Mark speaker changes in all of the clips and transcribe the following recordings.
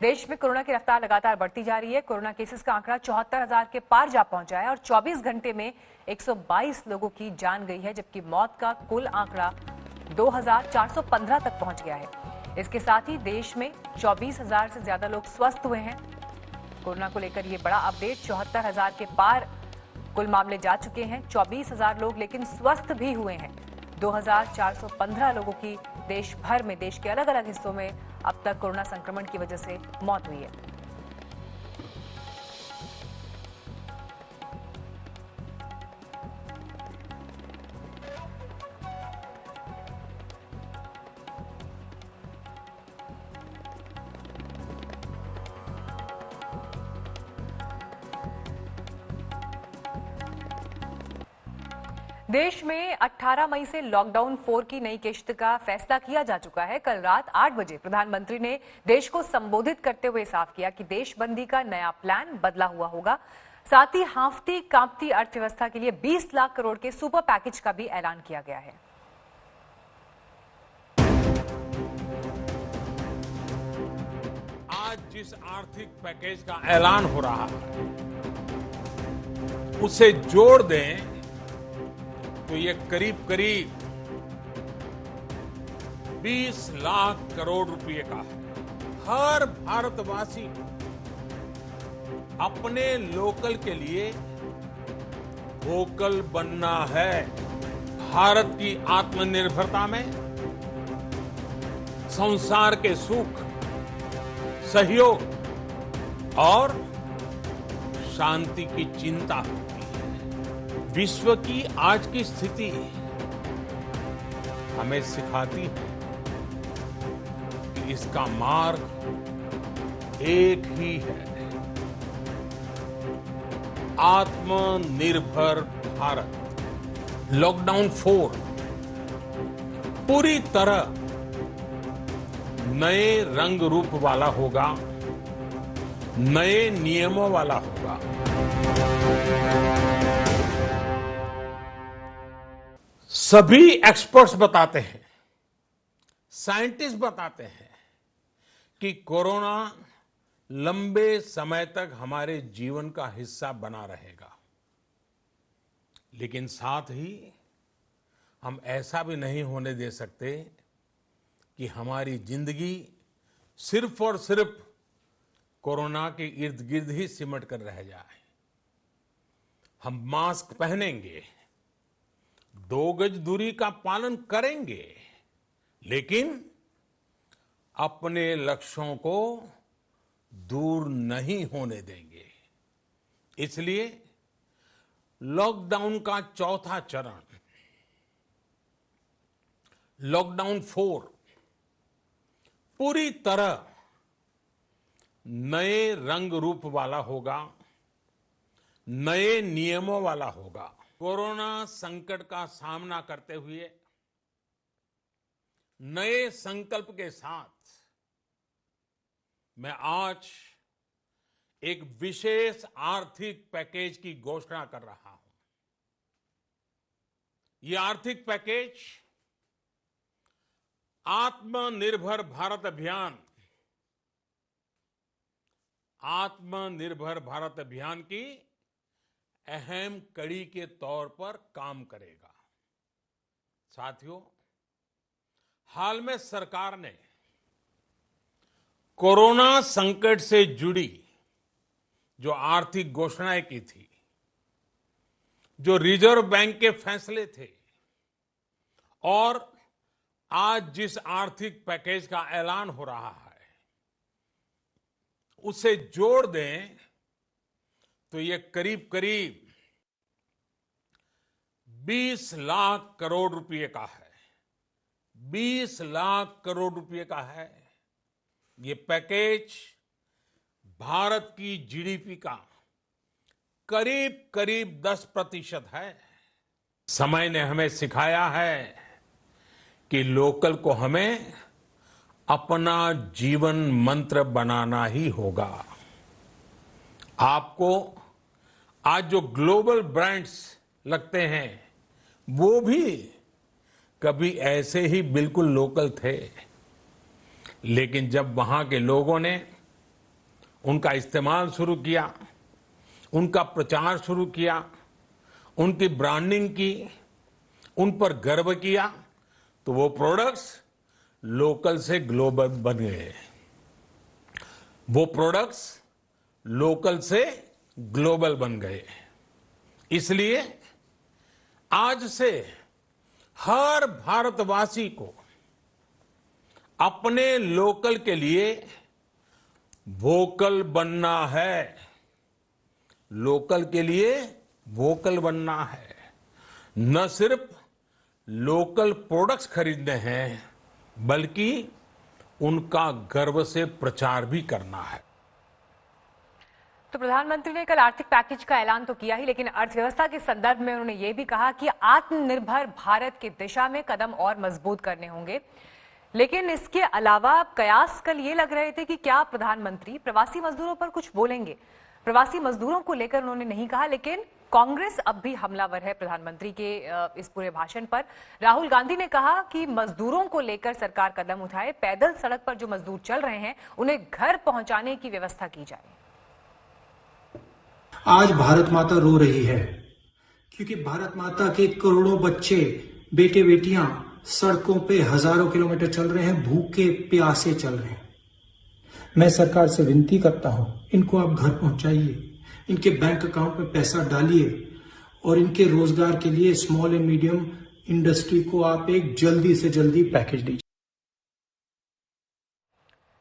Speaker 1: देश में कोरोना की रफ्तार लगातार बढ़ती जा रही है। कोरोना केसेस का आंकड़ा 74,000 के पार जा पहुंचा है और 24 घंटे में 122 लोगों की जान गई है, जबकि मौत का कुल आंकड़ा 2,415 तक पहुंच गया है। इसके साथ ही देश में 24,000 से ज्यादा लोग स्वस्थ हुए हैं। कोरोना को लेकर ये बड़ा अपडेट, 74,000 के पार कुल मामले जा चुके हैं। 24,000 लोग लेकिन स्वस्थ भी हुए हैं। 2,415 लोगों की देश भर में, देश के अलग अलग हिस्सों में अब तक कोरोना संक्रमण की वजह से मौत हुई है। देश में 18 मई से लॉकडाउन 4 की नई किश्त का फैसला किया जा चुका है। कल रात 8 बजे प्रधानमंत्री ने देश को संबोधित करते हुए साफ किया कि देशबंदी का नया प्लान बदला हुआ होगा। साथ ही हांफती कांपती अर्थव्यवस्था के लिए 20 लाख करोड़ के सुपर पैकेज का भी ऐलान किया गया है।
Speaker 2: आज जिस आर्थिक पैकेज का ऐलान हो रहा है उसे जोड़ दें तो ये करीब करीब 20 लाख करोड़ रुपए का है। हर भारतवासी अपने लोकल के लिए वोकल बनना है। भारत की आत्मनिर्भरता में संसार के सुख, सहयोग और शांति की चिंता होती है। विश्व की आज की स्थिति हमें सिखाती है कि इसका मार्ग एक ही है, आत्मनिर्भर भारत। लॉकडाउन 4 पूरी तरह नए रंग रूप वाला होगा, नए नियमों वाला होगा। सभी एक्सपर्ट्स बताते हैं, साइंटिस्ट बताते हैं कि कोरोना लंबे समय तक हमारे जीवन का हिस्सा बना रहेगा। लेकिन साथ ही हम ऐसा भी नहीं होने दे सकते कि हमारी जिंदगी सिर्फ और सिर्फ कोरोना के इर्द गिर्द ही सिमट कर रह जाए। हम मास्क पहनेंगे, 2 गज दूरी का पालन करेंगे, लेकिन अपने लक्ष्यों को दूर नहीं होने देंगे। इसलिए लॉकडाउन का चौथा चरण, लॉकडाउन 4, पूरी तरह नए रंग रूप वाला होगा, नए नियमों वाला होगा। कोरोना संकट का सामना करते हुए नए संकल्प के साथ मैं आज एक विशेष आर्थिक पैकेज की घोषणा कर रहा हूं। यह आर्थिक पैकेज आत्मनिर्भर भारत अभियान, आत्मनिर्भर भारत अभियान की अहम कड़ी के तौर पर काम करेगा। साथियों, हाल में सरकार ने कोरोना संकट से जुड़ी जो आर्थिक घोषणाएं की थी, जो रिजर्व बैंक के फैसले थे और आज जिस आर्थिक पैकेज का ऐलान हो रहा है, उसे जोड़ दें तो ये करीब करीब 20 लाख करोड़ रुपए का है। 20 लाख करोड़ रुपए का है। ये पैकेज भारत की जीडीपी का करीब करीब 10% है। समय ने हमें सिखाया है कि लोकल को हमें अपना जीवन मंत्र बनाना ही होगा। आपको आज जो ग्लोबल ब्रांड्स लगते हैं, वो भी कभी ऐसे ही बिल्कुल लोकल थे, लेकिन जब वहां के लोगों ने उनका इस्तेमाल शुरू किया, उनका प्रचार शुरू किया, उनकी ब्रांडिंग की, उन पर गर्व किया, तो वो प्रोडक्ट्स लोकल से ग्लोबल बन गए। वो प्रोडक्ट्स लोकल से ग्लोबल बन गए। इसलिए आज से हर भारतवासी को अपने लोकल के लिए वोकल बनना है। लोकल के लिए वोकल बनना है। न सिर्फ लोकल प्रोडक्ट्स खरीदने हैं, बल्कि उनका गर्व से प्रचार भी करना है।
Speaker 1: तो प्रधानमंत्री ने कल आर्थिक पैकेज का ऐलान तो किया ही, लेकिन अर्थव्यवस्था के संदर्भ में उन्होंने ये भी कहा कि आत्मनिर्भर भारत की दिशा में कदम और मजबूत करने होंगे। लेकिन इसके अलावा कयास कल ये लग रहे थे कि क्या प्रधानमंत्री प्रवासी मजदूरों पर कुछ बोलेंगे। प्रवासी मजदूरों को लेकर उन्होंने नहीं कहा, लेकिन कांग्रेस अब भी हमलावर है प्रधानमंत्री के इस पूरे भाषण पर। राहुल गांधी ने कहा कि मजदूरों को लेकर सरकार कदम उठाए, पैदल सड़क पर जो मजदूर चल रहे हैं उन्हें घर पहुंचाने की व्यवस्था की जाए।
Speaker 3: आज भारत माता रो रही है क्योंकि भारत माता के करोड़ों बच्चे, बेटे बेटियां सड़कों पे हजारों किलोमीटर चल रहे हैं, भूखे प्यासे चल रहे हैं। मैं सरकार से विनती करता हूं, इनको आप घर पहुंचाइए, इनके बैंक अकाउंट में पैसा डालिए और इनके रोजगार के लिए स्मॉल एंड मीडियम इंडस्ट्री को आप एक जल्दी से जल्दी पैकेज दीजिए।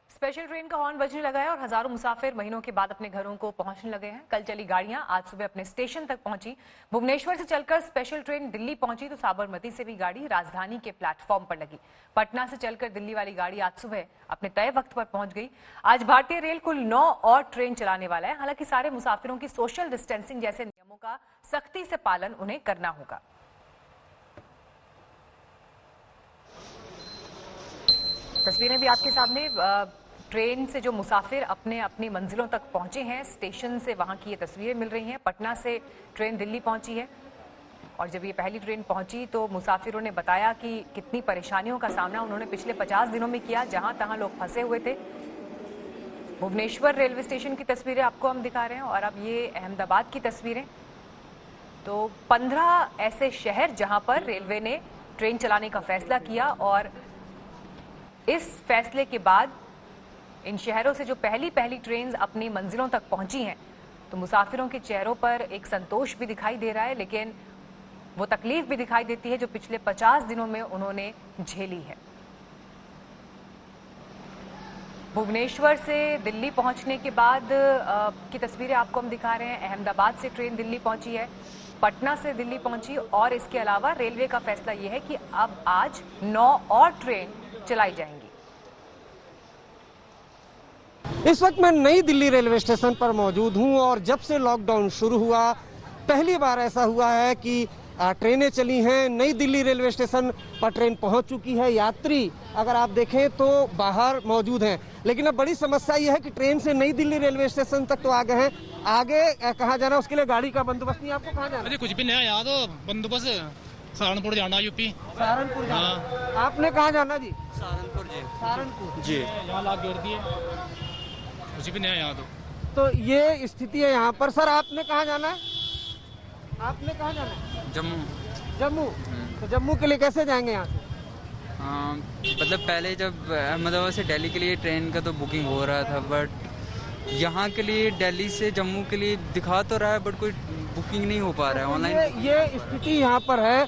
Speaker 1: स्पेशल ट्रेन का हॉर्न बजने लगा है और हजारों मुसाफिर महीनों के बाद अपने घरों को पहुंचने लगे हैं। कल चली गाड़ियां आज सुबह अपने स्टेशन तक पहुंची। भुवनेश्वर से चलकर स्पेशल ट्रेन दिल्ली पहुंची तो साबरमती से भी गाड़ी राजधानी के प्लेटफॉर्म पर लगी। पटना से चलकर दिल्ली वाली गाड़ी आज सुबह अपने तय वक्त पर पहुंच गई। आज भारतीय रेल कुल 9 और ट्रेन चलाने वाला है। हालांकि सारे मुसाफिरों की सोशल डिस्टेंसिंग जैसे नियमों का सख्ती से पालन उन्हें करना होगा। तस्वीरें भी आपके सामने, ट्रेन से जो मुसाफिर अपने अपनी मंजिलों तक पहुंचे हैं, स्टेशन से वहां की ये तस्वीरें मिल रही हैं। पटना से ट्रेन दिल्ली पहुंची है और जब ये पहली ट्रेन पहुंची तो मुसाफिरों ने बताया कि कितनी परेशानियों का सामना उन्होंने पिछले 50 दिनों में किया, जहां तहां लोग फंसे हुए थे। भुवनेश्वर रेलवे स्टेशन की तस्वीरें आपको हम दिखा रहे हैं और अब ये अहमदाबाद की तस्वीरें। तो 15 ऐसे शहर जहां पर रेलवे ने ट्रेन चलाने का फैसला किया और इस फैसले के बाद इन शहरों से जो पहली ट्रेन अपनी मंजिलों तक पहुंची हैं तो मुसाफिरों के चेहरों पर एक संतोष भी दिखाई दे रहा है, लेकिन वो तकलीफ भी दिखाई देती है जो पिछले 50 दिनों में उन्होंने झेली है। भुवनेश्वर से दिल्ली पहुंचने के बाद की तस्वीरें आपको हम दिखा रहे हैं। अहमदाबाद से ट्रेन दिल्ली पहुंची है, पटना से दिल्ली पहुंची और इसके अलावा रेलवे का फैसला यह है कि अब आज 9 और ट्रेन चलाई जाएंगी।
Speaker 4: इस वक्त मैं नई दिल्ली रेलवे स्टेशन पर मौजूद हूं और जब से लॉकडाउन शुरू हुआ पहली बार ऐसा हुआ है कि ट्रेनें चली हैं। नई दिल्ली रेलवे स्टेशन पर ट्रेन पहुंच चुकी है। यात्री अगर आप देखें तो बाहर मौजूद हैं, लेकिन अब बड़ी समस्या यह है कि ट्रेन से नई दिल्ली रेलवे स्टेशन तक तो आ गए हैं, आगे कहाँ जाना उसके लिए गाड़ी का बंदोबस्त नहीं। आपको कहाँ जाना?
Speaker 5: अरे कुछ भी नहीं याद हो, बंदोबस्त सहारनपुर जाना, यूपी।
Speaker 4: सहारनपुर जाना। आपने कहाँ जाना जी?
Speaker 5: सहारनपुर जी।
Speaker 4: सहारनपुर जी।
Speaker 5: यहाँ लाख जोड़ दिए, कुछ भी नहीं याद हो।
Speaker 4: तो ये स्थिति है यहाँ पर। सर आपने कहाँ जाना है? आपने कहाँ जाना है?
Speaker 6: जम्मू।
Speaker 4: जम्मू। तो जम्मू के लिए कैसे जाएंगे यहाँ से?
Speaker 6: मतलब पहले जब अहमदाबाद से दिल्ली के लिए ट्रेन का तो बुकिंग हो रहा था, बट यहाँ के लिए दिल्ली से जम्मू के लिए दिखा तो रहा है बट कोई बुकिंग नहीं हो पा रहा है ऑनलाइन।
Speaker 4: ये स्थिति यहाँ पर है,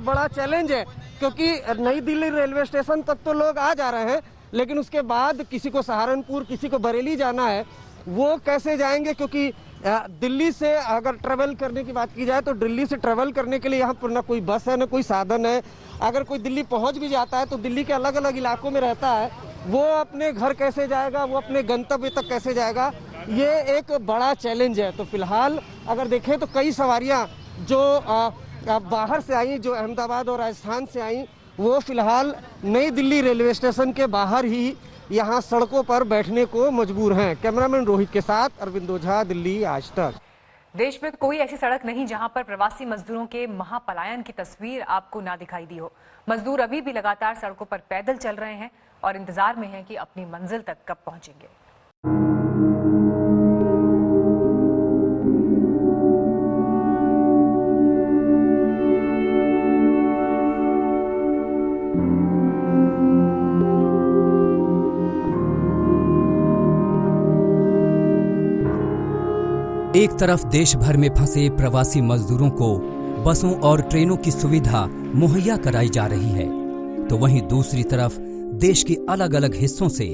Speaker 4: बड़ा चैलेंज है क्योंकि नई दिल्ली रेलवे स्टेशन तक तो लोग आ जा रहे हैं, लेकिन उसके बाद किसी को सहारनपुर, किसी को बरेली जाना है, वो कैसे जाएंगे? क्योंकि दिल्ली से अगर ट्रेवल करने की बात की जाए तो दिल्ली से ट्रेवल करने के लिए यहाँ पर ना कोई बस है ना कोई साधन है। अगर कोई दिल्ली पहुँच भी जाता है तो दिल्ली के अलग अलग इलाकों में रहता है, वो अपने घर कैसे जाएगा, वो अपने गंतव्य तक कैसे जाएगा, ये एक बड़ा चैलेंज है। तो फिलहाल अगर देखें तो कई सवारियाँ जो बाहर से आई, जो अहमदाबाद और राजस्थान से आई, वो फिलहाल नई दिल्ली रेलवे स्टेशन के बाहर ही यहाँ सड़कों पर बैठने को मजबूर हैं। कैमरामैन रोहित के साथ अरविंद ओझा, दिल्ली आज तक।
Speaker 1: देश में कोई ऐसी सड़क नहीं जहां पर प्रवासी मजदूरों के महापलायन की तस्वीर आपको ना दिखाई दी हो। मजदूर अभी भी लगातार सड़कों पर पैदल चल रहे हैं और इंतजार में हैं कि अपनी मंजिल तक कब पहुंचेंगे।
Speaker 7: एक तरफ देश भर में फंसे प्रवासी मजदूरों को बसों और ट्रेनों की सुविधा मुहैया कराई जा रही है, तो वहीं दूसरी तरफ देश के अलग अलग हिस्सों से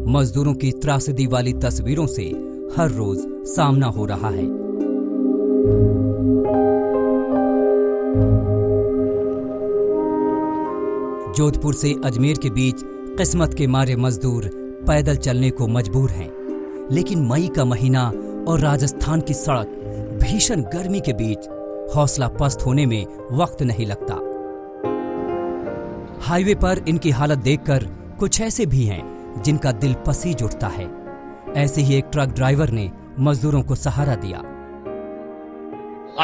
Speaker 7: मजदूरों की त्रासदी वाली तस्वीरों से हर रोज सामना हो रहा है। जोधपुर से अजमेर के बीच किस्मत के मारे मजदूर पैदल चलने को मजबूर हैं, लेकिन मई का महीना और राजस्थान की सड़क भीषण गर्मी के बीच हौसला पस्त होने में वक्त नहीं लगता। हाईवे पर इनकी हालत देखकर कुछ ऐसे भी हैं जिनका दिल पसीज उठता है। ऐसे ही एक ट्रक ड्राइवर ने मजदूरों को सहारा दिया।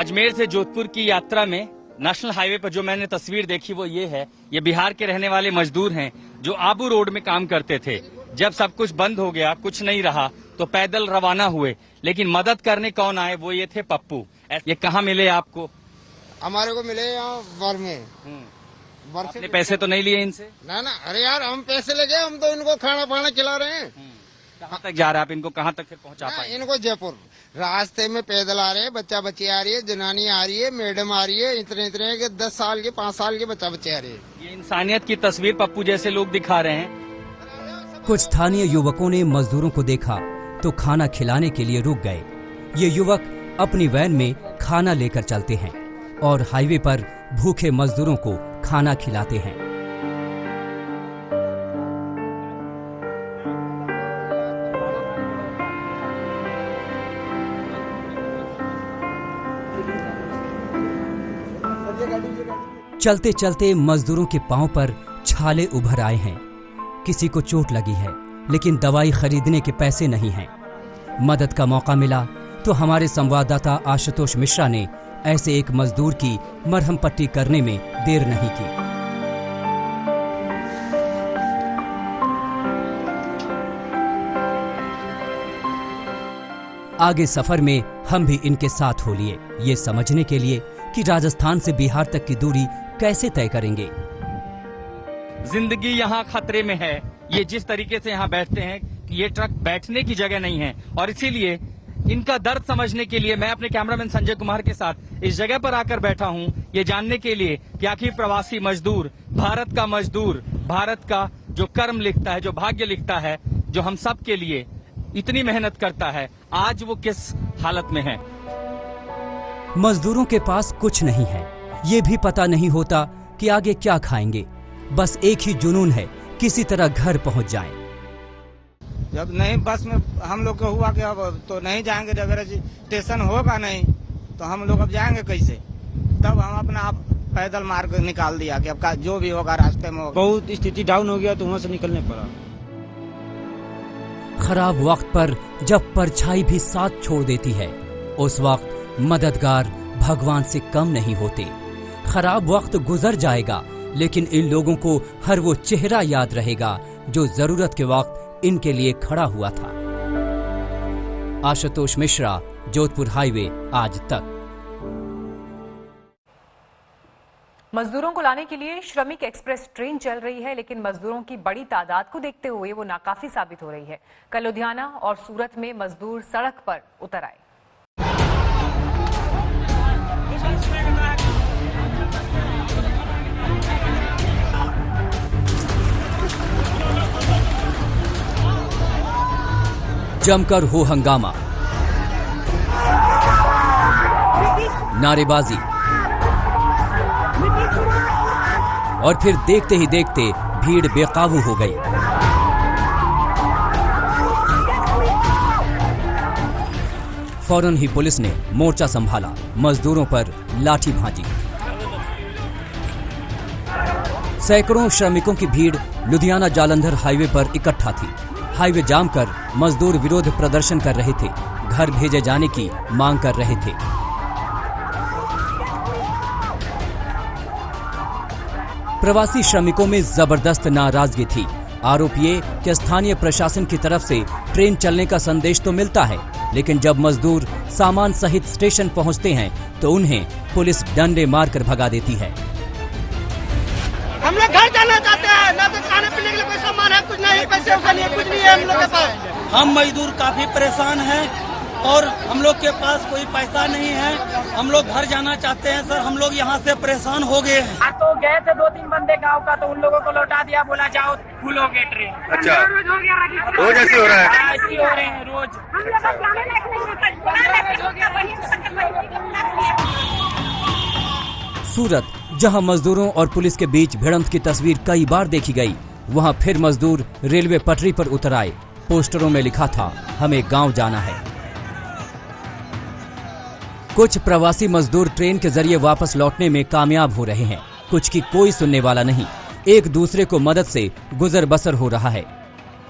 Speaker 8: अजमेर से जोधपुर की यात्रा में नेशनल हाईवे पर जो मैंने तस्वीर देखी वो ये है। ये बिहार के रहने वाले मजदूर हैं जो आबू रोड में काम करते थे। जब सब कुछ बंद हो गया, कुछ नहीं रहा, तो पैदल रवाना हुए, लेकिन मदद करने कौन आए? वो ये थे पप्पू। ये कहाँ मिले आपको?
Speaker 9: हमारे को मिले यहाँ वर में।
Speaker 8: आपने पैसे तो नहीं लिए इनसे?
Speaker 9: ना ना, अरे यार हम पैसे ले गए, हम तो इनको खाना पाना खिला रहे हैं।
Speaker 8: कहाँ तक जा रहे हैं आप? इनको कहाँ तक फिर पहुँचा पाए?
Speaker 9: इनको जयपुर रास्ते में पैदल आ रहे हैं, बच्चा बच्ची आ रही है, जनानी आ रही है, मैडम आ रही है, इतने के 10 साल के 5 साल के बच्चा बच्चे आ रहे हैं।
Speaker 8: ये इंसानियत की तस्वीर पप्पू जैसे लोग दिखा रहे हैं।
Speaker 7: कुछ स्थानीय युवकों ने मजदूरों को देखा तो खाना खिलाने के लिए रुक गए। ये युवक अपनी वैन में खाना लेकर चलते हैं और हाईवे पर भूखे मजदूरों को खाना खिलाते हैं। चलते चलते मजदूरों के पांव पर छाले उभर आए हैं। किसी को चोट लगी है, लेकिन दवाई खरीदने के पैसे नहीं हैं। मदद का मौका मिला तो हमारे संवाददाता आशुतोष मिश्रा ने ऐसे एक मजदूर की मरहम पट्टी करने में देर नहीं की। आगे सफर में हम भी इनके साथ हो लिए, ये समझने के लिए कि राजस्थान से बिहार तक की दूरी कैसे तय करेंगे।
Speaker 8: जिंदगी यहाँ खतरे में है। ये जिस तरीके से यहाँ बैठते हैं, ये ट्रक बैठने की जगह नहीं है, और इसीलिए इनका दर्द समझने के लिए मैं अपने कैमरामैन संजय कुमार के साथ इस जगह पर आकर बैठा हूँ, ये जानने के लिए कि आखिर प्रवासी मजदूर, भारत का मजदूर, भारत का जो कर्म लिखता है, जो भाग्य लिखता है, जो हम सब के लिए इतनी मेहनत करता है, आज वो किस हालत में है।
Speaker 7: मजदूरों के पास कुछ नहीं है, ये भी पता नहीं होता कि आगे क्या खाएंगे। बस एक ही जुनून है, किसी तरह घर पहुंच जाएं।
Speaker 9: जब नहीं बस में हम लोग को हुआ कि अब तो नहीं जाएंगे, जब स्टेशन होगा नहीं तो हम लोग अब जाएंगे कैसे? तब हम अपना आप पैदल मार्ग निकाल दिया कि अब जो भी होगा रास्ते में होगा। बहुत स्थिति डाउन हो गया तो वहाँ से निकलने पड़ा।
Speaker 7: खराब वक्त पर जब परछाई भी साथ छोड़ देती है, उस वक्त मददगार भगवान से कम नहीं होते। खराब वक्त गुजर जाएगा, लेकिन इन लोगों को हर वो चेहरा याद रहेगा जो जरूरत के वक्त इनके लिए खड़ा हुआ था। आशुतोष मिश्रा, जोधपुर हाईवे, आज तक।
Speaker 1: मजदूरों को लाने के लिए श्रमिक एक्सप्रेस ट्रेन चल रही है, लेकिन मजदूरों की बड़ी तादाद को देखते हुए वो नाकाफी साबित हो रही है। कल लुधियाना और सूरत में मजदूर सड़क पर उतर आए।
Speaker 7: जमकर हो हंगामा, नारेबाजी, और फिर देखते ही देखते भीड़ बेकाबू हो गई। फौरन ही पुलिस ने मोर्चा संभाला, मजदूरों पर लाठी भांजी। सैकड़ों श्रमिकों की भीड़ लुधियाना जालंधर हाईवे पर इकट्ठा थी। हाईवे जाम कर मजदूर विरोध प्रदर्शन कर रहे थे, घर भेजे जाने की मांग कर रहे थे। प्रवासी श्रमिकों में जबरदस्त नाराजगी थी। आरोप ये कि स्थानीय प्रशासन की तरफ से ट्रेन चलने का संदेश तो मिलता है, लेकिन जब मजदूर सामान सहित स्टेशन पहुंचते हैं तो उन्हें पुलिस डंडे मारकर भगा देती है।
Speaker 10: हम लोग घर जाना चाहते हैं, ना तो खाने पीने के लिए कोई सामान है, कुछ नहीं, पैसे वैसे नहीं, कुछ नहीं है हम लोग के पास।
Speaker 11: हम मजदूर काफी परेशान हैं,
Speaker 10: और हम लोग के पास कोई पैसा नहीं है, हम लोग घर जाना चाहते हैं सर। हम लोग यहाँ से परेशान हो गए हैं।
Speaker 11: तो गए थे 2-3 बंदे गांव का, तो उन लोगों को लौटा दिया, बोला जाओ फुल हो गए ट्रेन।
Speaker 12: अच्छा, रोज ऐसे हो रहा है?
Speaker 11: ऐसे हो रहे हैं रोज।
Speaker 7: सूरत, जहां मजदूरों और पुलिस के बीच भिड़ंत की तस्वीर कई बार देखी गई, वहां फिर मजदूर रेलवे पटरी पर उतर आए। पोस्टरों में लिखा था, हमें गांव जाना है। कुछ प्रवासी मजदूर ट्रेन के जरिए वापस लौटने में कामयाब हो रहे हैं, कुछ की कोई सुनने वाला नहीं। एक दूसरे को मदद से गुजर बसर हो रहा है।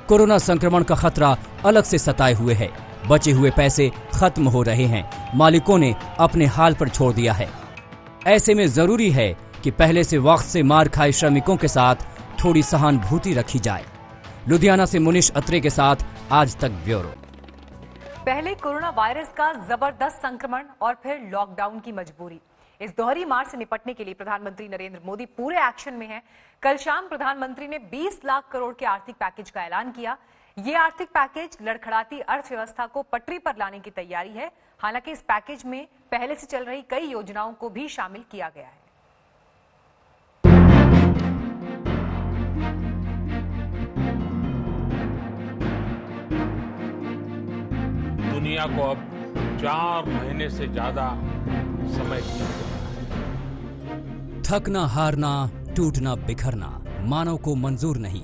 Speaker 7: कोरोना संक्रमण का खतरा अलग से सताए हुए है। बचे हुए पैसे खत्म हो रहे हैं, मालिकों ने अपने हाल पर छोड़ दिया है। ऐसे में जरूरी है कि पहले से वक्त से मार खाए श्रमिकों के साथ थोड़ी सहानुभूति रखी जाए। लुधियाना से मुनीश अत्रे के साथ आज तक ब्यूरो।
Speaker 1: पहले कोरोना वायरस का जबरदस्त संक्रमण और फिर लॉकडाउन की मजबूरी। इस दोहरी मार से निपटने के लिए प्रधानमंत्री नरेंद्र मोदी पूरे एक्शन में हैं। कल शाम प्रधानमंत्री ने 20 लाख करोड़ के आर्थिक पैकेज का ऐलान किया। ये आर्थिक पैकेज लड़खड़ाती अर्थव्यवस्था को पटरी पर लाने की तैयारी है। हालांकि इस पैकेज में पहले से चल रही कई योजनाओं को भी शामिल किया गया है।
Speaker 2: दुनिया को अब 4 महीने से ज्यादा समय दिया गया है।
Speaker 7: थकना, हारना, टूटना, बिखरना मानव को मंजूर नहीं।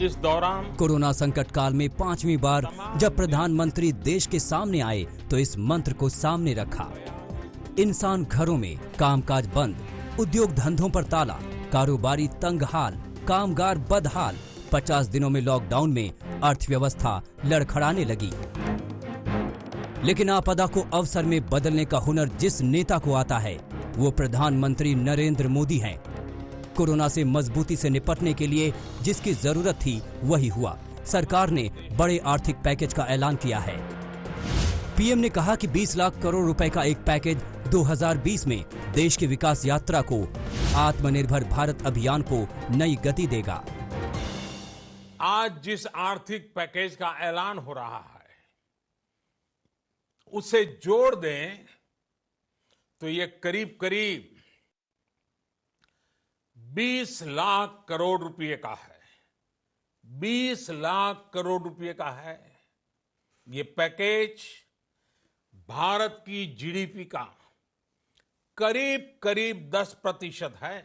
Speaker 2: इस दौरान
Speaker 7: कोरोना संकट काल में 5वीं बार जब प्रधानमंत्री देश के सामने आए तो इस मंत्र को सामने रखा। इंसान घरों में, कामकाज बंद, उद्योग धंधों पर ताला, कारोबारी तंग हाल, कामगार बदहाल। 50 दिनों में लॉकडाउन में अर्थव्यवस्था लड़खड़ाने लगी। लेकिन आपदा को अवसर में बदलने का हुनर जिस नेता को आता है वो प्रधानमंत्री नरेंद्र मोदी हैं। कोरोना से मजबूती से निपटने के लिए जिसकी जरूरत थी वही हुआ। सरकार ने बड़े आर्थिक पैकेज का ऐलान किया है। पीएम ने कहा कि 20 लाख करोड़ रुपए का एक पैकेज 2020 में देश की विकास यात्रा को, आत्मनिर्भर भारत अभियान को नई गति देगा।
Speaker 2: आज जिस आर्थिक पैकेज का ऐलान हो रहा है उसे जोड़ दें तो ये करीब करीब 20 लाख करोड़ रुपए का है। 20 लाख करोड़ रुपए का है। ये पैकेज भारत की जीडीपी का करीब करीब 10% है।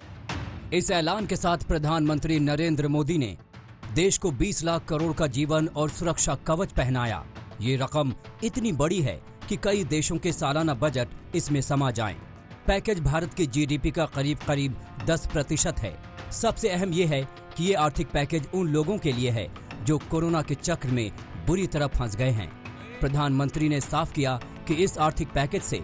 Speaker 7: इस ऐलान के साथ प्रधानमंत्री नरेंद्र मोदी ने देश को 20 लाख करोड़ का जीवन और सुरक्षा कवच पहनाया। ये रकम इतनी बड़ी है कि कई देशों के सालाना बजट इसमें समा जाएं। पैकेज भारत की जीडीपी का करीब करीब 10% है। सबसे अहम यह है कि ये आर्थिक पैकेज उन लोगों के लिए है जो कोरोना के चक्र में बुरी तरह फंस गए हैं। प्रधानमंत्री ने साफ किया कि इस आर्थिक पैकेज से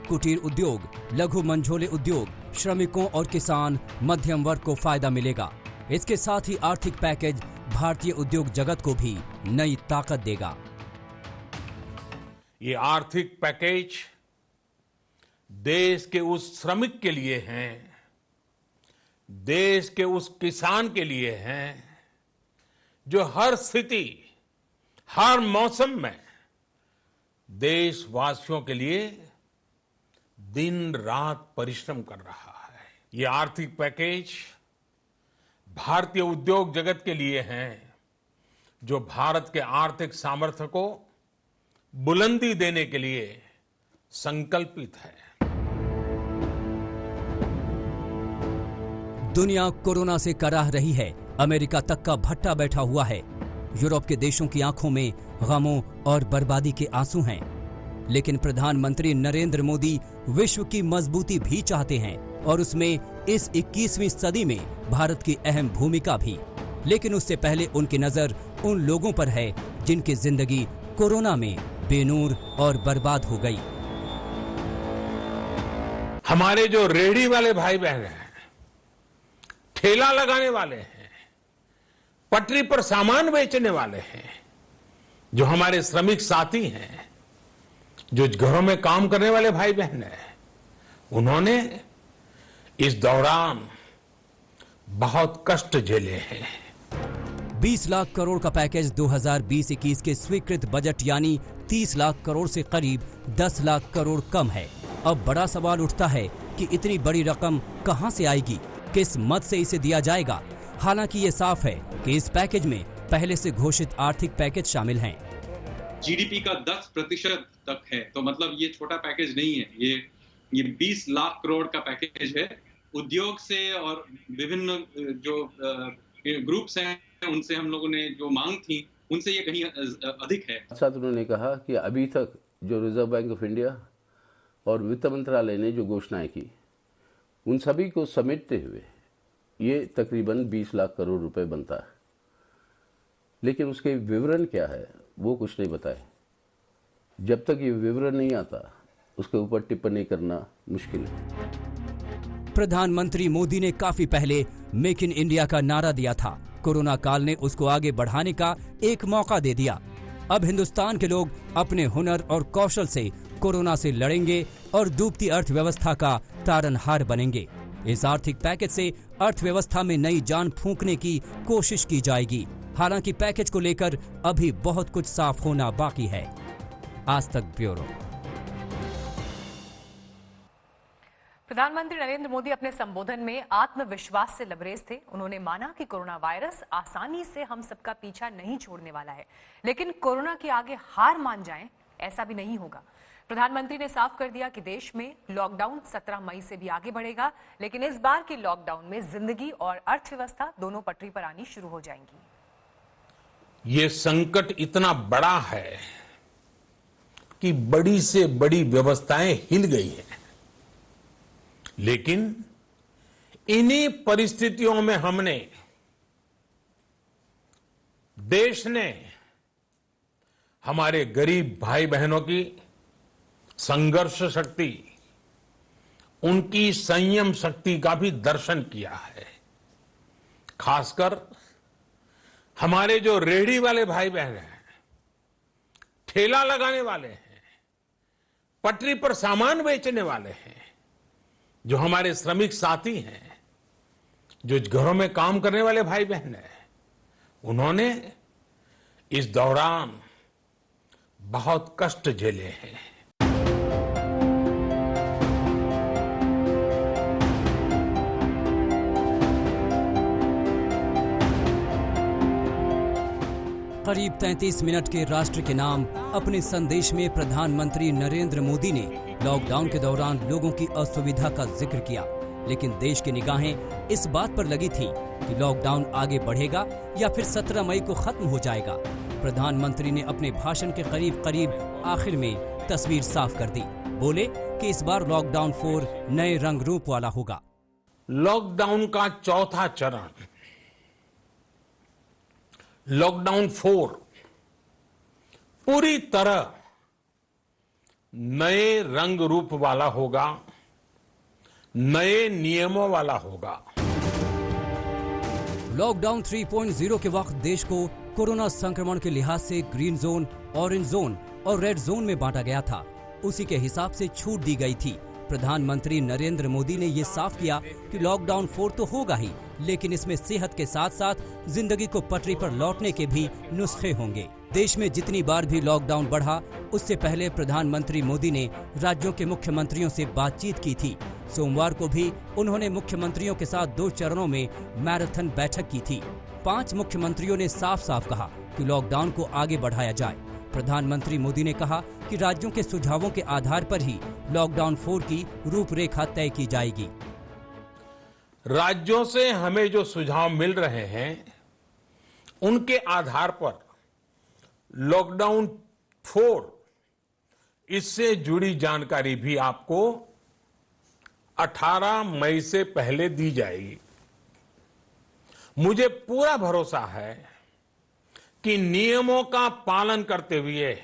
Speaker 7: कुटीर उद्योग, लघु मंझोले उद्योग, श्रमिकों और किसान, मध्यम वर्ग को फायदा मिलेगा। इसके साथ ही आर्थिक पैकेज भारतीय उद्योग जगत को भी नई ताकत देगा।
Speaker 2: ये आर्थिक पैकेज देश के उस श्रमिक के लिए हैं, देश के उस किसान के लिए हैं जो हर स्थिति, हर मौसम में देशवासियों के लिए दिन रात परिश्रम कर रहा है। ये आर्थिक पैकेज भारतीय उद्योग जगत के लिए हैं जो भारत के आर्थिक सामर्थ्य को बुलंदी देने के लिए संकल्पित है।
Speaker 7: दुनिया कोरोना से कराह रही है। अमेरिका तक का भट्टा बैठा हुआ है। यूरोप के देशों की आंखों में गमों और बर्बादी के आंसू हैं। लेकिन प्रधानमंत्री नरेंद्र मोदी विश्व की मजबूती भी चाहते हैं और उसमें इस 21वीं सदी में भारत की अहम भूमिका भी। लेकिन उससे पहले उनकी नजर उन लोगों पर है जिनकी जिंदगी कोरोना में बेनूर और बर्बाद हो गई।
Speaker 2: हमारे जो रेहड़ी वाले भाई बहन हैं, ठेला लगाने वाले हैं, पटरी पर सामान बेचने वाले हैं, जो हमारे श्रमिक साथी हैं, जो घरों में काम करने वाले भाई बहन हैं, उन्होंने इस दौरान बहुत कष्ट झेले हैं।
Speaker 7: 20 लाख करोड़ का पैकेज 2020-21 के स्वीकृत बजट यानी 30 लाख करोड़ से करीब 10 लाख करोड़ कम है। अब बड़ा सवाल उठता है कि इतनी बड़ी रकम कहां से आएगी, किस मद से इसे दिया जाएगा। हालांकि ये साफ है कि इस पैकेज में पहले से घोषित आर्थिक पैकेज शामिल हैं।
Speaker 13: जीडीपी का 10% तक है, तो मतलब ये छोटा पैकेज नहीं है। ये 20 लाख करोड़ का पैकेज है। उद्योग से और विभिन्न जो ग्रुप्स हैं उनसे हम लोगों ने जो मांग थी उनसे ये कहीं अधिक है।
Speaker 14: साथ उन्होंने कहा कि अभी तक जो रिजर्व बैंक ऑफ इंडिया और वित्त मंत्रालय ने जो घोषणाएं की उन सभी को समेटते हुए ये तकरीबन 20 लाख करोड़ रुपए बनता है, लेकिन उसके विवरण क्या है वो कुछ नहीं बताए। जब तक ये विवरण नहीं आता उसके ऊपर टिप्पणी करना मुश्किल है।
Speaker 7: प्रधानमंत्री मोदी ने काफी पहले मेक इन इंडिया का नारा दिया था। कोरोना काल ने उसको आगे बढ़ाने का एक मौका दे दिया। अब हिंदुस्तान के लोग अपने हुनर और कौशल से कोरोना से लड़ेंगे और डूबती अर्थव्यवस्था का तारनहार बनेंगे। इस आर्थिक पैकेज से अर्थव्यवस्था में नई जान फूंकने की कोशिश की जाएगी। हालांकि पैकेज को लेकर अभी बहुत कुछ साफ होना बाकी है। आज तक ब्यूरो।
Speaker 1: प्रधानमंत्री नरेंद्र मोदी अपने संबोधन में आत्मविश्वास से लबरेज थे। उन्होंने माना कि कोरोना वायरस आसानी से हम सबका पीछा नहीं छोड़ने वाला है, लेकिन कोरोना के आगे हार मान जाएं ऐसा भी नहीं होगा। प्रधानमंत्री ने साफ कर दिया कि देश में लॉकडाउन 17 मई से भी आगे बढ़ेगा, लेकिन इस बार के लॉकडाउन में जिंदगी और अर्थव्यवस्था दोनों पटरी पर आनी शुरू हो जाएंगी।
Speaker 2: ये संकट इतना बड़ा है कि बड़ी से बड़ी व्यवस्थाएं हिल गई हैं, लेकिन इन्हीं परिस्थितियों में हमने, देश ने हमारे गरीब भाई बहनों की संघर्ष शक्ति, उनकी संयम शक्ति का भी दर्शन किया है। खासकर हमारे जो रेहड़ी वाले भाई बहन हैं, ठेला लगाने वाले हैं, पटरी पर सामान बेचने वाले हैं, जो हमारे श्रमिक साथी हैं, जो घरों में काम करने वाले भाई बहन हैं, उन्होंने इस दौरान बहुत कष्ट झेले हैं।
Speaker 7: करीब 33 मिनट के राष्ट्र के नाम अपने संदेश में प्रधानमंत्री नरेंद्र मोदी ने लॉकडाउन के दौरान लोगों की असुविधा का जिक्र किया, लेकिन देश की निगाहें इस बात पर लगी थी कि लॉकडाउन आगे बढ़ेगा या फिर 17 मई को खत्म हो जाएगा। प्रधानमंत्री ने अपने भाषण के करीब आखिर में तस्वीर साफ कर दी। बोले कि इस बार लॉकडाउन 4 नए रंग रूप वाला होगा।
Speaker 2: लॉकडाउन का चौथा चरण, लॉकडाउन 4 पूरी तरह नए रंग रूप वाला होगा, नए नियमों वाला होगा।
Speaker 7: लॉकडाउन 3.0 के वक्त देश को कोरोना संक्रमण के लिहाज से ग्रीन जोन, ऑरेंज जोन और रेड जोन में बांटा गया था। उसी के हिसाब से छूट दी गई थी। प्रधानमंत्री नरेंद्र मोदी ने ये साफ किया कि लॉकडाउन 4 तो होगा ही, लेकिन इसमें सेहत के साथ साथ जिंदगी को पटरी पर लौटने के भी नुस्खे होंगे। देश में जितनी बार भी लॉकडाउन बढ़ा, उससे पहले प्रधानमंत्री मोदी ने राज्यों के मुख्यमंत्रियों से बातचीत की थी। सोमवार को भी उन्होंने मुख्यमंत्रियों के साथ 2 चरणों में मैराथन बैठक की थी। 5 मुख्यमंत्रियों ने साफ साफ कहा कि लॉकडाउन को आगे बढ़ाया जाए। प्रधानमंत्री मोदी ने कहा कि राज्यों के सुझावों के आधार पर ही लॉकडाउन 4 की रूपरेखा तय की जाएगी।
Speaker 2: राज्यों से हमें जो सुझाव मिल रहे हैं, उनके आधार पर लॉकडाउन 4, इससे जुड़ी जानकारी भी आपको 18 मई से पहले दी जाएगी। मुझे पूरा भरोसा है कि नियमों का पालन करते हुए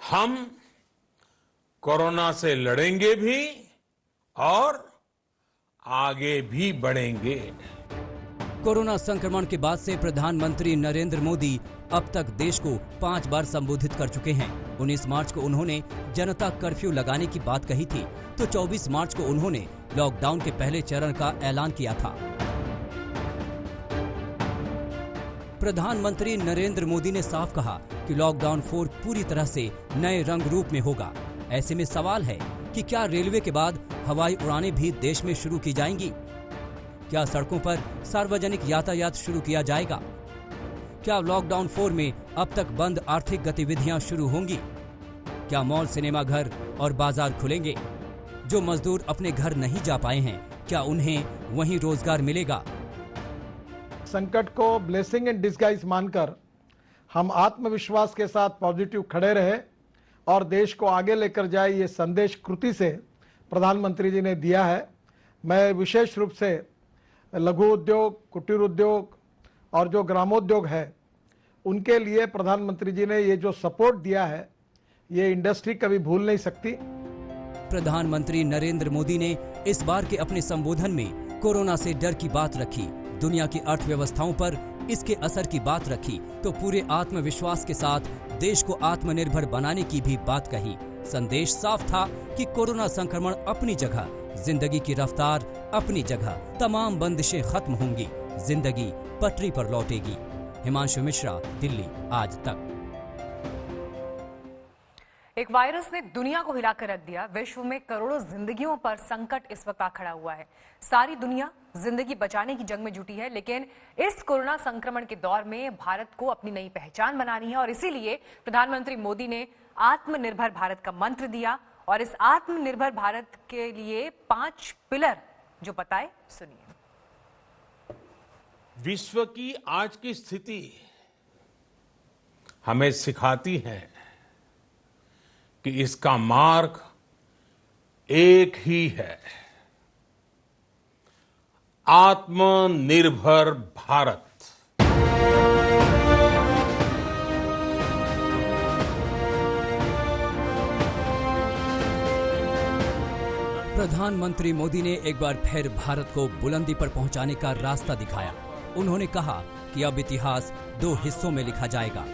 Speaker 2: हम कोरोना से लड़ेंगे भी और आगे भी बढ़ेंगे।
Speaker 7: कोरोना संक्रमण के बाद से प्रधानमंत्री नरेंद्र मोदी अब तक देश को 5 बार संबोधित कर चुके हैं। 19 मार्च को उन्होंने जनता कर्फ्यू लगाने की बात कही थी, तो 24 मार्च को उन्होंने लॉकडाउन के पहले चरण का ऐलान किया था। प्रधानमंत्री नरेंद्र मोदी ने साफ कहा कि लॉकडाउन 4 पूरी तरह से नए रंग रूप में होगा। ऐसे में सवाल है कि क्या रेलवे के बाद हवाई उड़ानें भी देश में शुरू की जाएंगी? क्या सड़कों पर सार्वजनिक यातायात शुरू किया जाएगा? क्या लॉकडाउन 4 में अब तक बंद आर्थिक गतिविधियां शुरू होंगी? क्या मॉल, सिनेमाघर और बाजार खुलेंगे? जो मजदूर अपने घर नहीं जा पाए हैं, क्या उन्हें वहीं रोजगार मिलेगा?
Speaker 15: संकट को ब्लेसिंग इन डिस्गाइज मानकर हम आत्मविश्वास के साथ पॉजिटिव खड़े रहे और देश को आगे लेकर जाए, ये संदेश कृति से प्रधानमंत्री जी ने दिया है। मैं विशेष रूप से लघु उद्योग, कुटीर उद्योग और जो ग्रामोद्योग है, उनके लिए प्रधानमंत्री जी ने ये जो सपोर्ट दिया है, ये इंडस्ट्री कभी भूल नहीं सकती।
Speaker 7: प्रधानमंत्री नरेंद्र मोदी ने इस बार के अपने संबोधन में कोरोना से डर की बात रखी, दुनिया की अर्थव्यवस्थाओं पर इसके असर की बात रखी, तो पूरे आत्मविश्वास के साथ देश को आत्मनिर्भर बनाने की भी बात कही। संदेश साफ था कि कोरोना संक्रमण अपनी जगह, जिंदगी की रफ्तार अपनी जगह, तमाम बंदिशें खत्म होंगी, जिंदगी पटरी पर लौटेगी। हिमांशु मिश्रा, दिल्ली, आज तक।
Speaker 1: एक वायरस ने दुनिया को हिलाकर रख दिया। विश्व में करोड़ों जिंदगियों पर संकट इस वक्त आ खड़ा हुआ है। सारी दुनिया जिंदगी बचाने की जंग में जुटी है, लेकिन इस कोरोना संक्रमण के दौर में भारत को अपनी नई पहचान बनानी है और इसीलिए प्रधानमंत्री मोदी ने आत्मनिर्भर भारत का मंत्र दिया और इस आत्मनिर्भर भारत के लिए 5 पिलर जो बताए, सुनिए।
Speaker 2: विश्व की आज की स्थिति हमें सिखाती है कि इसका मार्ग एक ही है, आत्मनिर्भर भारत।
Speaker 7: प्रधानमंत्री मोदी ने एक बार फिर भारत को बुलंदी पर पहुंचाने का रास्ता दिखाया। उन्होंने कहा कि अब इतिहास 2 हिस्सों में लिखा जाएगा,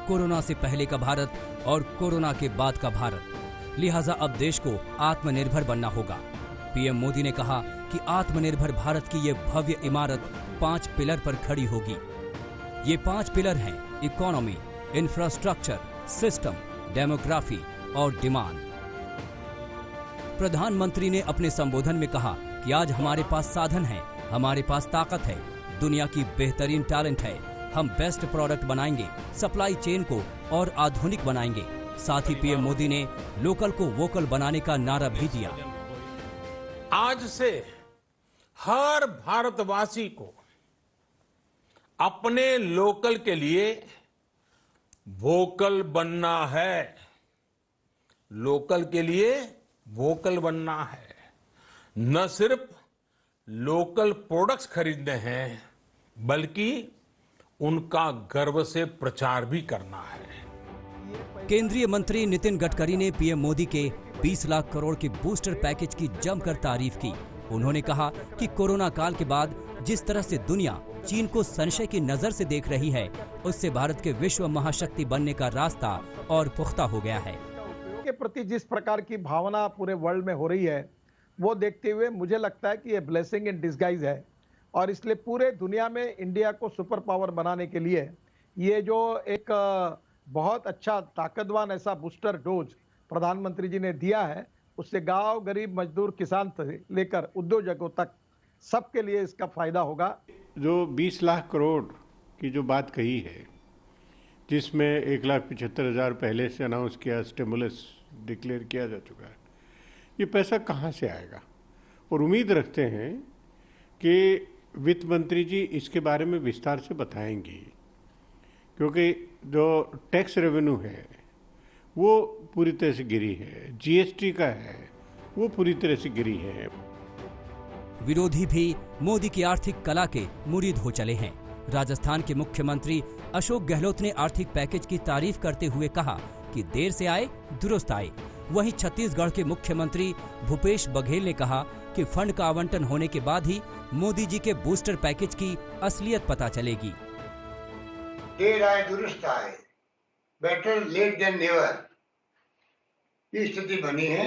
Speaker 7: कोरोना से पहले का भारत और कोरोना के बाद का भारत। लिहाजा अब देश को आत्मनिर्भर बनना होगा। पीएम मोदी ने कहा कि आत्मनिर्भर भारत की ये भव्य इमारत 5 पिलर पर खड़ी होगी। ये 5 पिलर हैं: इकोनॉमी, इंफ्रास्ट्रक्चर, सिस्टम, डेमोग्राफी और डिमांड। प्रधानमंत्री ने अपने संबोधन में कहा कि आज हमारे पास साधन है, हमारे पास ताकत है, दुनिया की बेहतरीन टैलेंट है। हम बेस्ट प्रोडक्ट बनाएंगे, सप्लाई चेन को और आधुनिक बनाएंगे। साथ ही पीएम मोदी ने लोकल को वोकल बनाने का नारा भी दिया।
Speaker 2: आज से हर भारतवासी को अपने लोकल के लिए वोकल बनना है, लोकल के लिए वोकल बनना है। न सिर्फ लोकल प्रोडक्ट्स खरीदने हैं, बल्कि उनका गर्व से प्रचार भी करना है।
Speaker 7: केंद्रीय मंत्री नितिन गडकरी ने पीएम मोदी के 20 लाख करोड़ के बूस्टर पैकेज की जमकर तारीफ की। उन्होंने कहा कि कोरोना काल के बाद जिस तरह से दुनिया चीन को संशय की नजर से देख रही है, उससे भारत के विश्व महाशक्ति बनने का रास्ता और पुख्ता हो गया है।
Speaker 15: के प्रति जिस प्रकार की भावना पूरे वर्ल्ड में हो रही है, वो देखते हुए मुझे लगता है कि ये ब्लेसिंग इन डिस्गाइज है और इसलिए पूरे दुनिया में इंडिया को सुपर पावर बनाने के लिए ये जो एक बहुत अच्छा ताकतवान ऐसा बूस्टर डोज प्रधानमंत्री जी ने दिया है, उससे गांव, गरीब, मजदूर, किसान से लेकर उद्योजकों तक सबके लिए इसका फायदा होगा।
Speaker 16: जो 20 लाख करोड़ की जो बात कही है, जिसमें 1,75,000 पहले से अनाउंस किया, स्टिमुलस डिक्लेयर किया जा चुका है, ये पैसा कहाँ से आएगा? और उम्मीद रखते हैं कि वित्त मंत्री जी इसके बारे में विस्तार से बताएंगी, क्योंकि जो टैक्स रेवेन्यू है वो पूरी तरह से गिरी है, जीएसटी का है वो पूरी तरह से गिरी है।
Speaker 7: विरोधी भी मोदी की आर्थिक कला के मुरीद हो चले हैं। राजस्थान के मुख्यमंत्री अशोक गहलोत ने आर्थिक पैकेज की तारीफ करते हुए कहा कि देर से आए दुरुस्त आए। वहीं छत्तीसगढ़ के मुख्यमंत्री भूपेश बघेल ने कहा कि फंड का आवंटन होने के बाद ही मोदी जी के बूस्टर पैकेज की असलियत पता चलेगी।
Speaker 17: देर आए दुरुस्त आए, बेटर लेट देन नेवर, ये स्थिति बनी है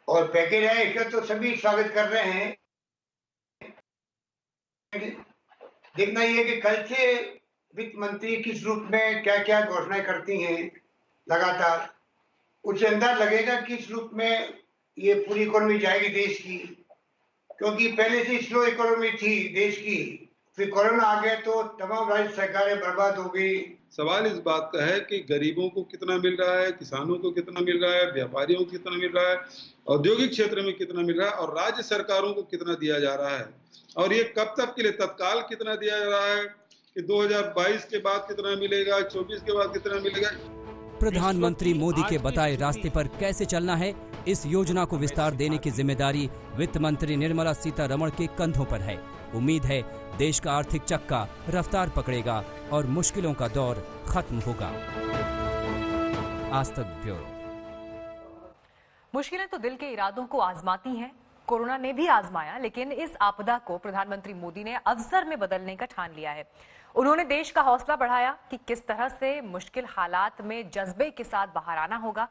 Speaker 17: और पैकेज है, इसका तो सभी स्वागत कर रहे हैं। देखना ये कि कल से वित्त मंत्री किस रूप में क्या क्या घोषणाएं करती हैं लगातार, उससे अंदाज लगेगा किस रूप में ये पूरी इकोनॉमी जाएगी देश की, क्योंकि पहले से स्लो इकोनॉमी थी देश की, फिर कोरोना आ गया तो तमाम राज्य सरकारें बर्बाद हो गई।
Speaker 18: सवाल इस बात का है कि गरीबों को कितना मिल रहा है, किसानों को कितना मिल रहा है, व्यापारियों को कितना मिल रहा है, औद्योगिक क्षेत्र में कितना मिल रहा है और राज्य सरकारों को कितना दिया जा रहा है, और ये कब तक के लिए, तत्काल कितना दिया जा रहा है कि 2022 के बाद कितना मिलेगा, 24 के बाद कितना मिलेगा।
Speaker 7: प्रधानमंत्री मोदी के बताए रास्ते पर कैसे चलना है, इस योजना को विस्तार देने की जिम्मेदारी वित्त मंत्री निर्मला सीतारमण के कंधों पर है। उम्मीद है देश का आर्थिक चक्का रफ्तार पकड़ेगा और मुश्किलों का दौर खत्म होगा। आज तक ब्यूरो।
Speaker 1: मुश्किलें तो दिल के इरादों को आजमाती हैं। कोरोना ने भी आजमाया, लेकिन इस आपदा को प्रधानमंत्री मोदी ने अवसर में बदलने का ठान लिया है। उन्होंने देश का हौसला बढ़ाया कि किस तरह से मुश्किल हालात में जज्बे के साथ बाहर आना होगा।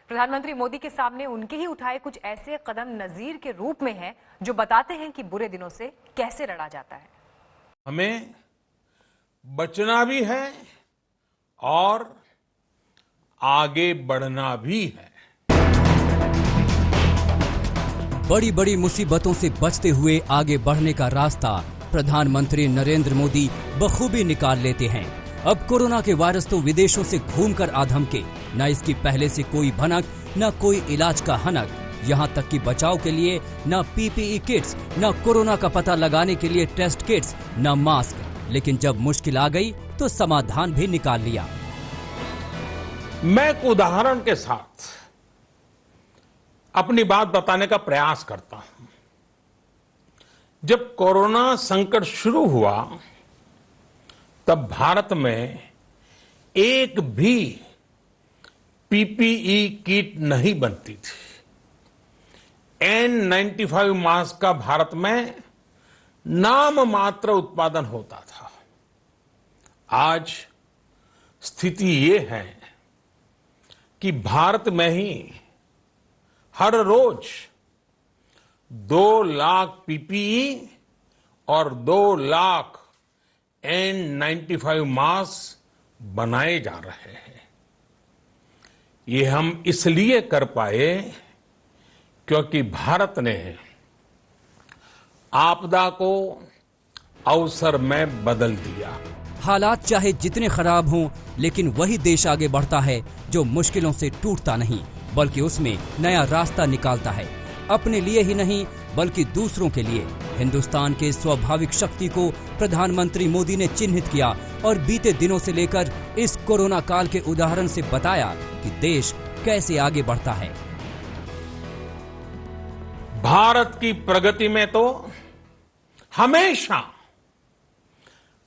Speaker 1: प्रधानमंत्री मोदी के सामने उनके ही उठाए कुछ ऐसे कदम नजीर के रूप में हैं जो बताते हैं कि बुरे दिनों से कैसे लड़ा जाता है।
Speaker 2: हमें बचना भी है और आगे बढ़ना भी है।
Speaker 7: बड़ी बड़ी मुसीबतों से बचते हुए आगे बढ़ने का रास्ता प्रधानमंत्री नरेंद्र मोदी बखूबी निकाल लेते हैं। अब कोरोना के वायरस तो विदेशों से घूमकर आधम के, न इसकी पहले से कोई भनक, न कोई इलाज का हनक, यहाँ तक कि बचाव के लिए न पीपीई किट्स, न कोरोना का पता लगाने के लिए टेस्ट किट्स, न मास्क। लेकिन जब मुश्किल आ गई तो समाधान भी निकाल लिया।
Speaker 2: मैं एक उदाहरण के साथ अपनी बात बताने का प्रयास करता हूं। जब कोरोना संकट शुरू हुआ तब भारत में एक भी पीपीई किट नहीं बनती थी। N95 मास्क का भारत में नाम मात्र उत्पादन होता था। आज स्थिति ये है कि भारत में ही हर रोज 2 लाख पीपीई और 2 लाख N95 मास्क बनाए जा रहे हैं। ये हम इसलिए कर पाए क्योंकि भारत ने आपदा को अवसर में बदल दिया।
Speaker 7: हालात चाहे जितने खराब हों, लेकिन वही देश आगे बढ़ता है जो मुश्किलों से टूटता नहीं, बल्कि उसमें नया रास्ता निकालता है। अपने लिए ही नहीं बल्कि दूसरों के लिए। हिंदुस्तान के स्वाभाविक शक्ति को प्रधानमंत्री मोदी ने चिन्हित किया और बीते दिनों से लेकर इस कोरोना काल के उदाहरण से बताया कि देश कैसे आगे बढ़ता है।
Speaker 2: भारत की प्रगति में तो हमेशा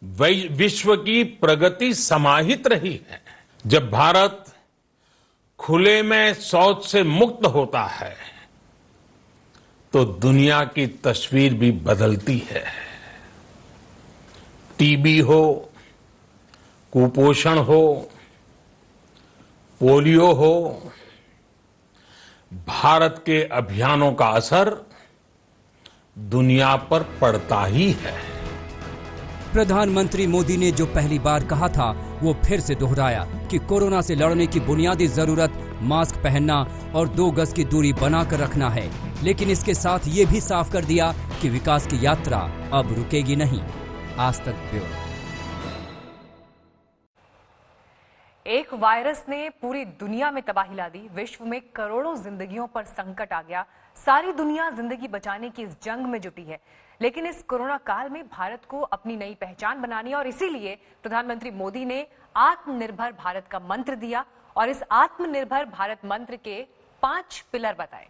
Speaker 2: विश्व की प्रगति समाहित रही है। जब भारत खुले में शौच से मुक्त होता है तो दुनिया की तस्वीर भी बदलती है। टीबी हो, कुपोषण हो, पोलियो हो, भारत के अभियानों का असर दुनिया पर पड़ता ही है।
Speaker 7: प्रधानमंत्री मोदी ने जो पहली बार कहा था वो फिर से दोहराया कि कोरोना से लड़ने की बुनियादी जरूरत मास्क पहनना और 2 गज की दूरी बनाकर रखना है। लेकिन इसके साथ ये भी साफ कर दिया कि विकास की यात्रा अब रुकेगी नहीं। आज तक ब्यूरो।
Speaker 1: एक वायरस ने पूरी दुनिया में तबाही ला दी। विश्व में करोड़ों जिंदगियों पर संकट आ गया। सारी दुनिया जिंदगी बचाने की इस जंग में जुटी है। लेकिन इस कोरोना काल में भारत को अपनी नई पहचान बनानी है और इसीलिए प्रधानमंत्री मोदी ने आत्मनिर्भर भारत का मंत्र दिया और इस आत्मनिर्भर भारत मंत्र के 5 पिलर बताए।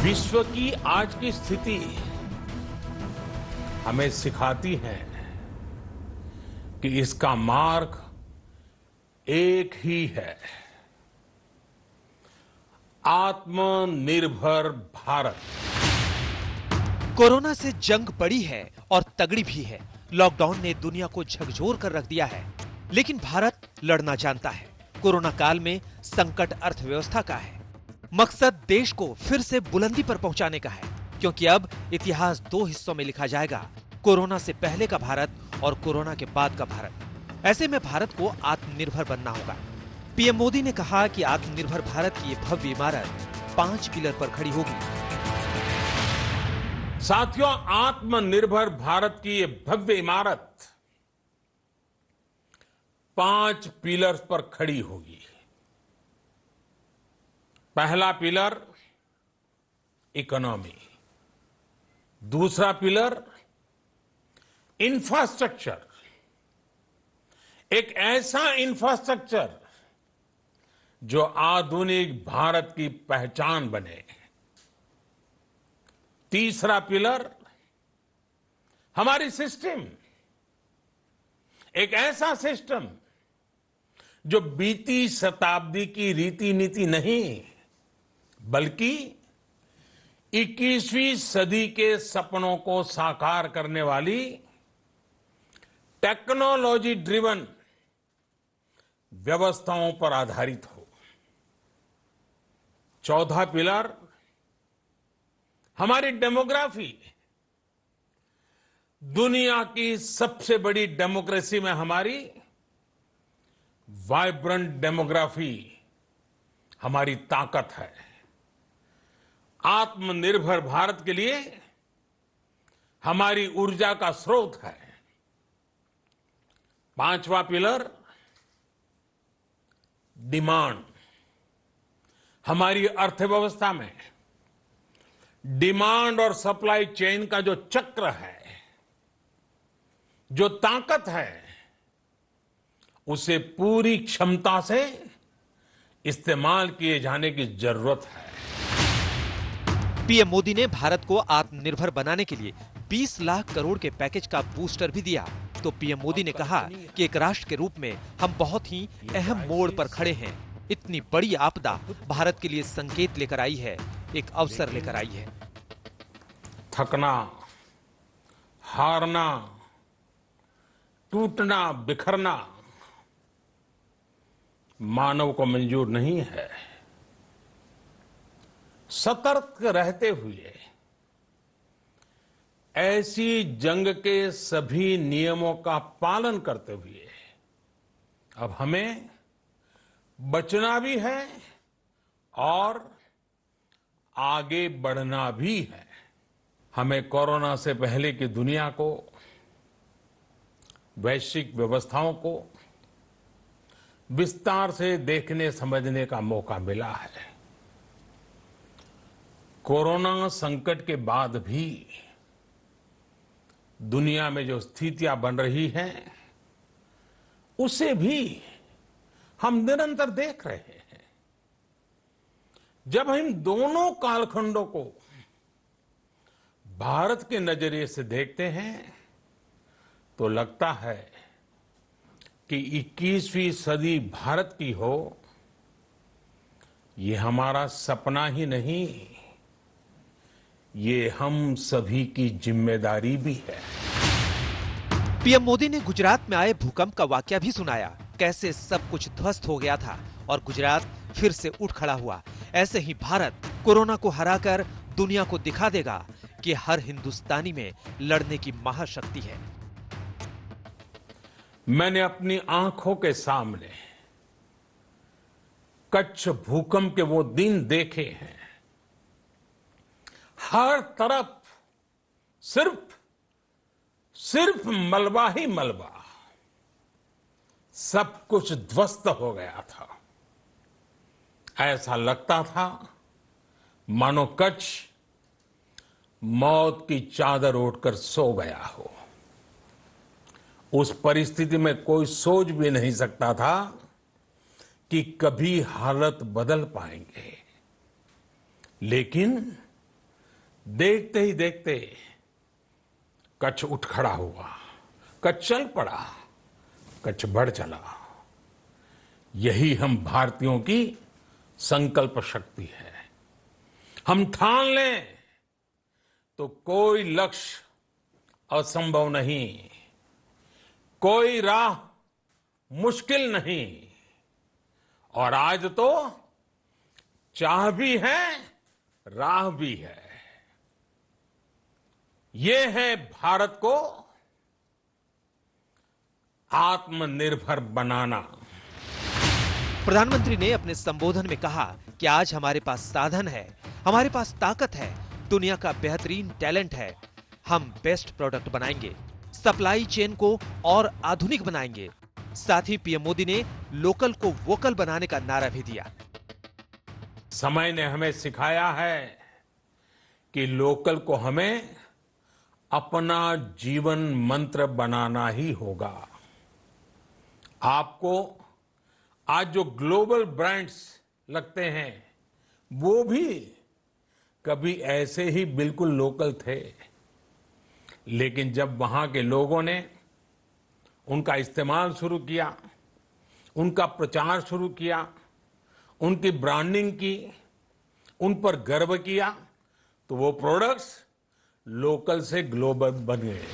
Speaker 2: विश्व की आज की स्थिति हमें सिखाती है कि इसका मार्ग एक ही है, आत्मनिर्भर भारत।
Speaker 19: कोरोना से जंग बड़ी है और तगड़ी भी है। लॉकडाउन ने दुनिया को झकझोर कर रख दिया है। लेकिन भारत लड़ना जानता है। कोरोना काल में संकट अर्थव्यवस्था का है। मकसद देश को फिर से बुलंदी पर पहुंचाने का है, क्योंकि अब इतिहास 2 हिस्सों में लिखा जाएगा, कोरोना से पहले का भारत और कोरोना के बाद का भारत। ऐसे में भारत को आत्मनिर्भर बनना होगा। पीएम मोदी ने कहा कि आत्मनिर्भर भारत की ये भव्य इमारत 5 पिलर पर खड़ी होगी।
Speaker 2: साथियों, आत्मनिर्भर भारत की ये भव्य इमारत 5 पिलर्स पर खड़ी होगी। पहला पिलर इकोनॉमी, दूसरा पिलर इंफ्रास्ट्रक्चर, एक ऐसा इंफ्रास्ट्रक्चर जो आधुनिक भारत की पहचान बने। तीसरा पिलर हमारी सिस्टम, एक ऐसा सिस्टम जो बीती शताब्दी की रीति नीति नहीं बल्कि 21वीं सदी के सपनों को साकार करने वाली टेक्नोलॉजी ड्रिवन व्यवस्थाओं पर आधारित हो। चौथा पिलर हमारी डेमोग्राफी, दुनिया की सबसे बड़ी डेमोक्रेसी में हमारी वाइब्रेंट डेमोग्राफी हमारी ताकत है। आत्मनिर्भर भारत के लिए हमारी ऊर्जा का स्रोत है। पांचवा पिलर डिमांड, हमारी अर्थव्यवस्था में डिमांड और सप्लाई चेन का जो चक्र है, जो ताकत है, उसे पूरी क्षमता से इस्तेमाल किए जाने की जरूरत है।
Speaker 19: पीएम मोदी ने भारत को आत्मनिर्भर बनाने के लिए 20 लाख करोड़ के पैकेज का बूस्टर भी दिया। तो पीएम मोदी ने कहा कि एक राष्ट्र के रूप में हम बहुत ही अहम मोड़ पर खड़े हैं। इतनी बड़ी आपदा भारत के लिए संकेत लेकर आई है, एक अवसर लेकर आई है।
Speaker 2: थकना, हारना, टूटना, बिखरना मानव को मंजूर नहीं है। सतर्क रहते हुए ऐसी जंग के सभी नियमों का पालन करते हुए अब हमें बचना भी है और आगे बढ़ना भी है। हमें कोरोना से पहले की दुनिया को, वैश्विक व्यवस्थाओं को विस्तार से देखने समझने का मौका मिला है। कोरोना संकट के बाद भी दुनिया में जो स्थितियां बन रही हैं, उसे भी हम निरंतर देख रहे हैं। जब हम दोनों कालखंडों को भारत के नजरिए से देखते हैं तो लगता है कि 21वीं सदी भारत की हो, ये हमारा सपना ही नहीं, ये हम सभी की जिम्मेदारी भी है।
Speaker 19: पीएम मोदी ने गुजरात में आए भूकंप का वाकया भी सुनाया, कैसे सब कुछ ध्वस्त हो गया था और गुजरात फिर से उठ खड़ा हुआ। ऐसे ही भारत कोरोना को हराकर दुनिया को दिखा देगा कि हर हिंदुस्तानी में लड़ने की महाशक्ति है।
Speaker 2: मैंने अपनी आंखों के सामने कच्छ भूकंप के वो दिन देखे हैं। हर तरफ सिर्फ मलबा ही मलबा, सब कुछ ध्वस्त हो गया था। ऐसा लगता था मानो कच्छ मौत की चादर ओढ़कर सो गया हो। उस परिस्थिति में कोई सोच भी नहीं सकता था कि कभी हालत बदल पाएंगे। लेकिन देखते ही देखते कच्छ उठ खड़ा हुआ, कच्छ चल पड़ा, कच्छ बढ़ चला। यही हम भारतीयों की संकल्प शक्ति है। हम ठान लें तो कोई लक्ष्य असंभव नहीं, कोई राह मुश्किल नहीं, और आज तो चाह भी है, राह भी है। ये है भारत को आत्मनिर्भर बनाना।
Speaker 19: प्रधानमंत्री ने अपने संबोधन में कहा कि आज हमारे पास साधन है, हमारे पास ताकत है, दुनिया का बेहतरीन टैलेंट है। हम बेस्ट प्रोडक्ट बनाएंगे, सप्लाई चेन को और आधुनिक बनाएंगे। साथ ही पीएम मोदी ने लोकल को वोकल बनाने का नारा भी दिया।
Speaker 2: समय ने हमें सिखाया है कि लोकल को हमें अपना जीवन मंत्र बनाना ही होगा। आपको आज जो ग्लोबल ब्रांड्स लगते हैं, वो भी कभी ऐसे ही बिल्कुल लोकल थे, लेकिन जब वहां के लोगों ने उनका इस्तेमाल शुरू किया, उनका प्रचार शुरू किया, उनकी ब्रांडिंग की, उन पर गर्व किया, तो वो प्रोडक्ट्स लोकल से ग्लोबल बन गए।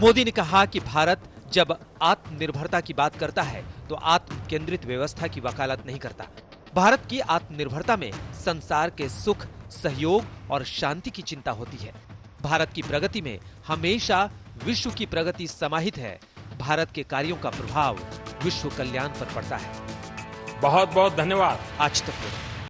Speaker 19: मोदी ने कहा कि भारत जब आत्मनिर्भरता की बात करता है तो आत्म केंद्रित व्यवस्था की वकालत नहीं करता। भारत की आत्मनिर्भरता में संसार के सुख, सहयोग और शांति की चिंता होती है। भारत की प्रगति में हमेशा विश्व की प्रगति समाहित है। भारत के कार्यों का प्रभाव विश्व कल्याण पर पड़ता है।
Speaker 2: बहुत बहुत धन्यवाद।
Speaker 19: आज तक